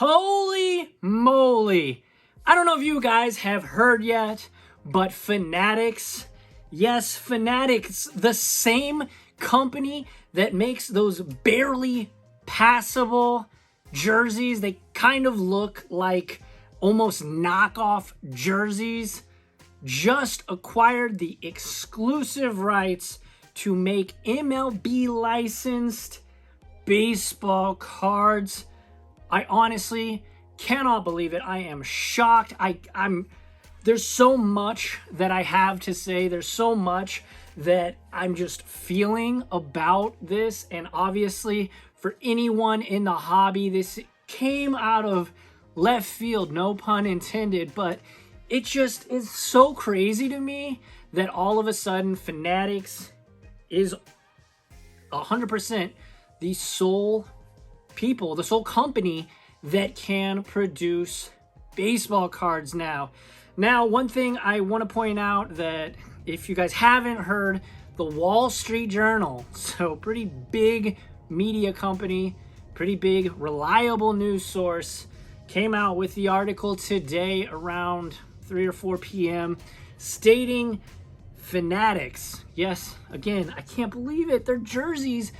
Holy moly. I don't know if you guys have heard yet, but Fanatics, yes, Fanatics, the same company that makes those barely passable jerseys. They kind of look like almost knockoff jerseys, just acquired the exclusive rights to make MLB licensed baseball cards. I honestly cannot believe it. I am shocked. There's so much that I have to say. There's so much that I'm just feeling about this. And obviously, for anyone in the hobby, this came out of left field, no pun intended, but it just is so crazy to me that all of a sudden Fanatics is 100% the sole people, the sole company that can produce baseball cards now. Now, one thing I want to point out, that if you guys haven't heard, the Wall Street Journal, so pretty big media company, pretty big reliable news source, came out with the article today around 3 or 4 p.m. stating Fanatics, yes, again, I can't believe it, their jerseys,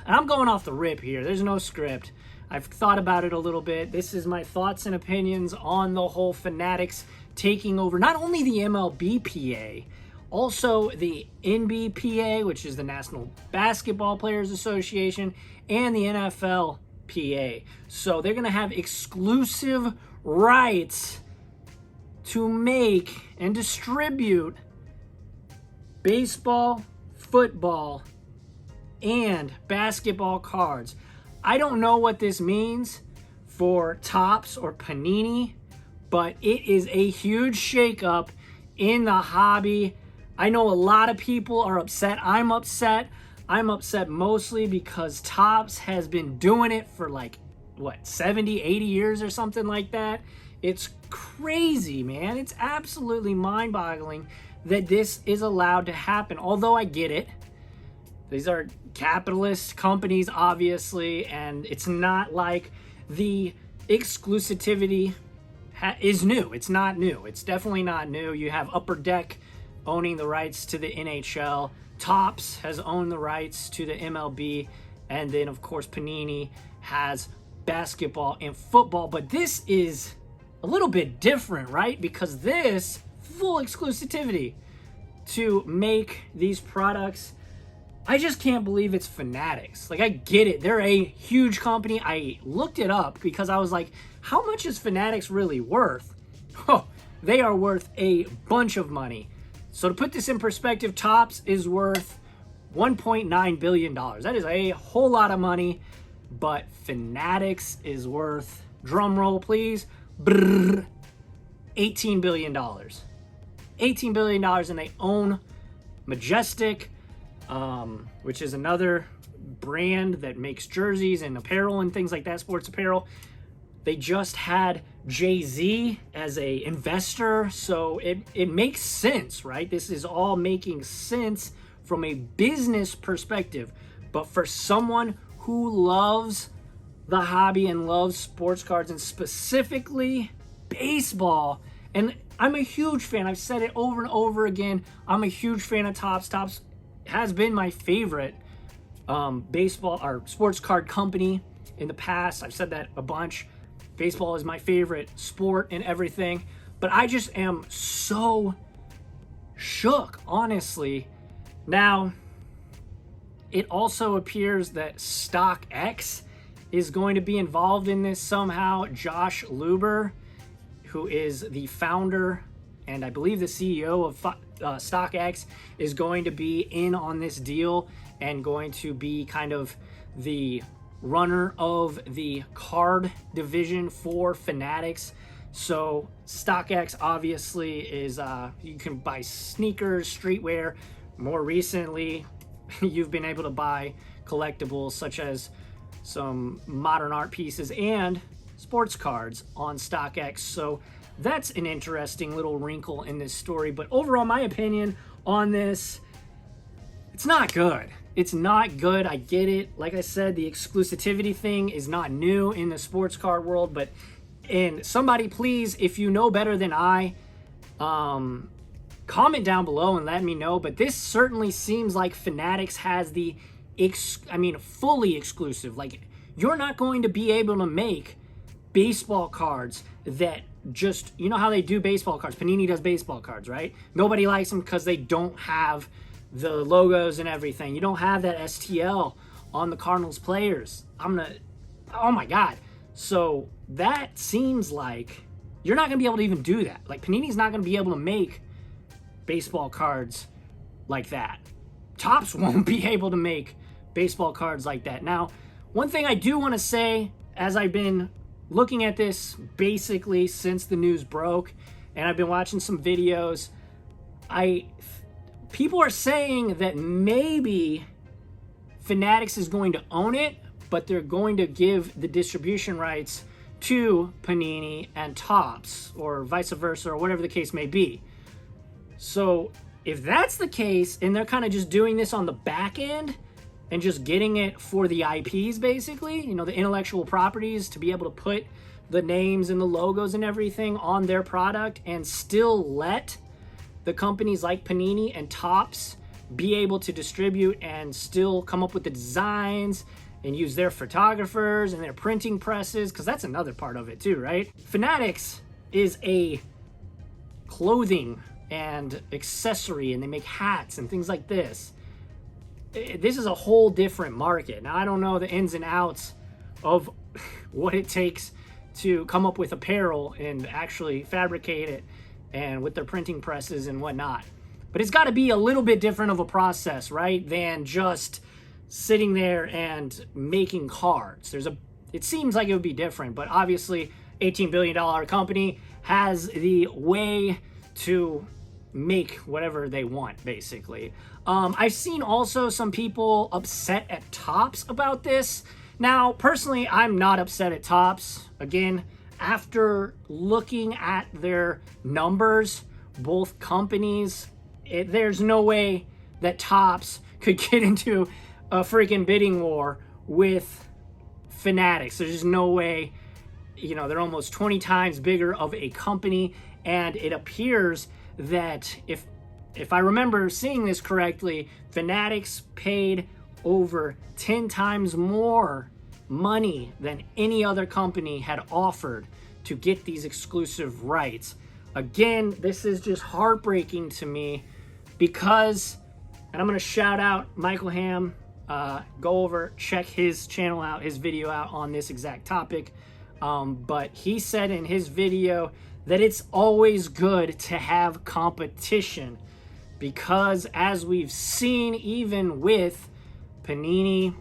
and I'm going off the rip here, there's no script. I've thought about it a little bit. This is my thoughts and opinions on the whole Fanatics taking over not only the MLBPA, also the NBPA, which is the National Basketball Players Association, and the NFLPA. So they're going to have exclusive rights to make and distribute baseball, football, and basketball cards. I don't know what this means for Topps or Panini, but it is a huge shakeup in the hobby. I know a lot of people are upset. I'm upset. I'm upset mostly because Topps has been doing it for 70, 80 years or something like that. It's crazy, man. It's absolutely mind-boggling that this is allowed to happen. Although I get it. These are capitalist companies, obviously, and it's not like the exclusivity is new. It's not new. It's definitely not new. You have Upper Deck owning the rights to the NHL. Topps has owned the rights to the MLB. And then, of course, Panini has basketball and football. But this is a little bit different, right? Because this full exclusivity to make these products, I just can't believe it's Fanatics. I get it. They're a huge company. I looked it up because I was like, how much is Fanatics really worth? Oh, they are worth a bunch of money. So to put this in perspective, Topps is worth $1.9 billion. That is a whole lot of money, but Fanatics is worth, drum roll please, $18 billion. $18 billion, and they own Majestic, which is another brand that makes jerseys and apparel and things like that, sports apparel. They just had Jay-Z as a investor, so it makes sense, right? This is all making sense from a business perspective. But for someone who loves the hobby and loves sports cards, and specifically baseball, and I'm a huge fan, I've said it over and over again, I'm a huge fan of Topps. Topps has been my favorite baseball or sports card company in the past. I've said that a bunch. Baseball is my favorite sport and everything, but I just am so shook, honestly. Now, it also appears that StockX is going to be involved in this somehow. Josh Luber, who is the founder and I believe the CEO of StockX, is going to be in on this deal and going to be kind of the runner of the card division for Fanatics. So StockX obviously is, you can buy sneakers, streetwear. More recently, you've been able to buy collectibles such as some modern art pieces and sports cards on StockX. So that's an interesting little wrinkle in this story. But overall, my opinion on this, it's not good. It's not good. I get it. Like I said, the exclusivity thing is not new in the sports card world, and somebody please, if you know better than I, comment down below and let me know. But this certainly seems like Fanatics has the, fully exclusive. Like, you're not going to be able to make baseball cards that just, you know how they do baseball cards? Panini does baseball cards, right? Nobody likes them because they don't have the logos and everything. You don't have that STL on the Cardinals players. Oh my God. So that seems like you're not going to be able to even do that. Like, Panini's not going to be able to make baseball cards like that. Topps won't be able to make baseball cards like that. Now, one thing I do want to say, as I've been looking at this basically since the news broke, and I've been watching some videos, people are saying that maybe Fanatics is going to own it, but they're going to give the distribution rights to Panini and Topps, or vice versa, or whatever the case may be. So if that's the case, and they're kind of just doing this on the back end and just getting it for the IPs, basically, you know, the intellectual properties, to be able to put the names and the logos and everything on their product, and still let the companies like Panini and Topps be able to distribute and still come up with the designs and use their photographers and their printing presses, because that's another part of it too, right? Fanatics is a clothing and accessory, and they make hats and things like this. This is a whole different market. Now, I don't know the ins and outs of what it takes to come up with apparel and actually fabricate it, and with their printing presses and whatnot. But it's got to be a little bit different of a process, right, than just sitting there and making cards. It seems like it would be different, but obviously $18 billion company has the way to make whatever they want, basically. I've seen also some people upset at Topps about this. Now, personally, I'm not upset at Topps. Again, after looking at their numbers, both companies, there's no way that Topps could get into a freaking bidding war with Fanatics. There's just no way. You know, they're almost 20 times bigger of a company, and it appears that if I remember seeing this correctly, Fanatics paid over 10 times more money than any other company had offered to get these exclusive rights. Again, this is just heartbreaking to me, because, and I'm going to shout out Michael Ham, go over, check his channel out, his video out on this exact topic. But he said in his video that it's always good to have competition, because as we've seen, even with Panini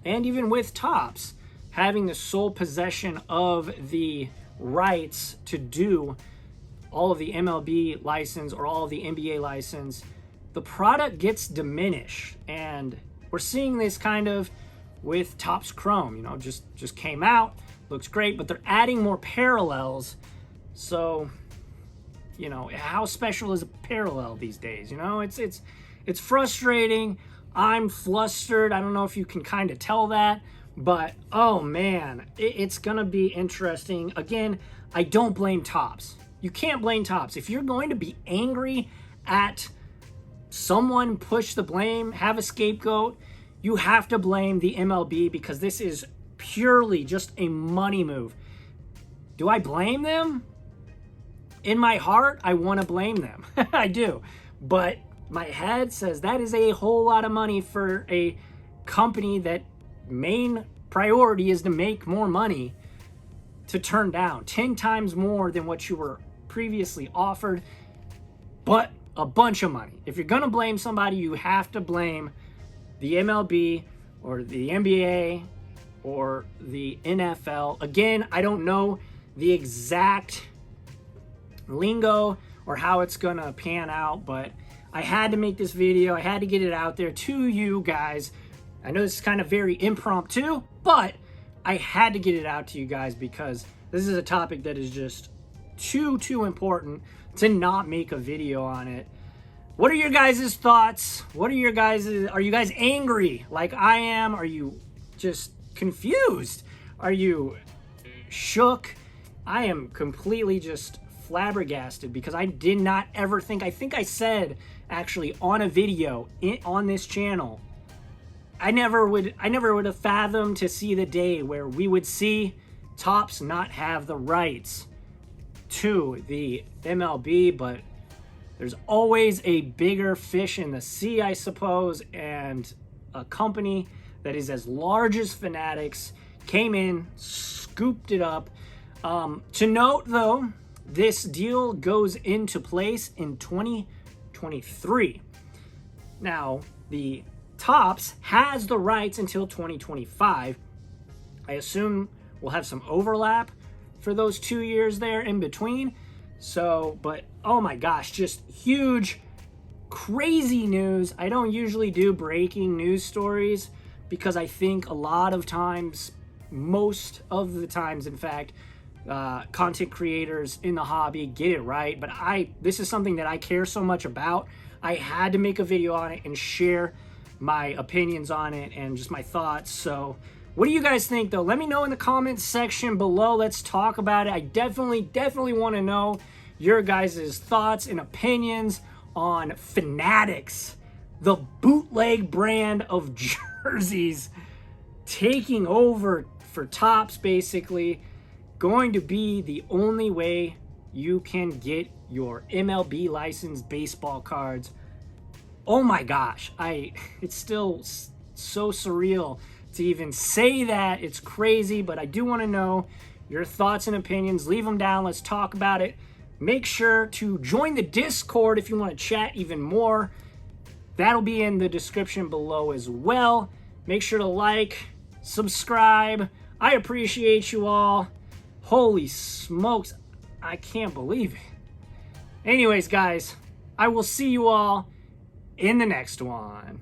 and even with Topps having the sole possession of the rights to do all of the MLB license or all of the NBA license, the product gets diminished. And we're seeing this kind of with Topps Chrome, you know, just came out, looks great, but they're adding more parallels. So, you know, how special is a parallel these days? You know, it's frustrating. I'm flustered. I don't know if you can kind of tell that, but oh man, it's gonna be interesting. Again, I don't blame Topps. You can't blame Topps. If you're going to be angry at someone, push the blame, have a scapegoat, you have to blame the MLB, because this is purely just a money move. Do I blame them? In my heart, I want to blame them. I do. But my head says that is a whole lot of money for a company that main priority is to make more money, to turn down 10 times more than what you were previously offered, but a bunch of money. If you're going to blame somebody, you have to blame the MLB or the NBA or the NFL. Again, I don't know the exact lingo or how it's going to pan out, but I had to make this video. I had to get it out there to you guys. I know this is kind of very impromptu, but I had to get it out to you guys because this is a topic that is just too important to not make a video on it. What are your guys' thoughts? Are you guys angry like I am? Are you just confused? Are you shook? I am completely just flabbergasted because I did not ever think, I think I said actually on a video on this channel, I never would have fathomed to see the day where we would see Topps not have the rights to the MLB, but there's always a bigger fish in the sea, I suppose, and a company that is as large as Fanatics came in, scooped it up. To note, though, this deal goes into place in 2023. Now, the Topps has the rights until 2025. I assume we'll have some overlap for those 2 years there in between. So, but oh my gosh, just huge, crazy news. I don't usually do breaking news stories because I think a lot of times, most of the times, in fact, content creators in the hobby get it right. But this is something that I care so much about. I had to make a video on it and share my opinions on it and just my thoughts. So what do you guys think, though? Let me know in the comments section below. Let's talk about it. I definitely want to know your guys' thoughts and opinions on Fanatics, the bootleg brand of jerseys, taking over for Topps, basically. Going to be the only way you can get your MLB licensed baseball cards. Oh my gosh, it's still so surreal to even say that. It's crazy, but I do want to know your thoughts and opinions. Leave them down. Let's talk about it. Make sure to join the Discord if you want to chat even more. That'll be in the description below as well. Make sure to like, subscribe. I appreciate you all. Holy smokes, I can't believe it. Anyways, guys, I will see you all in the next one.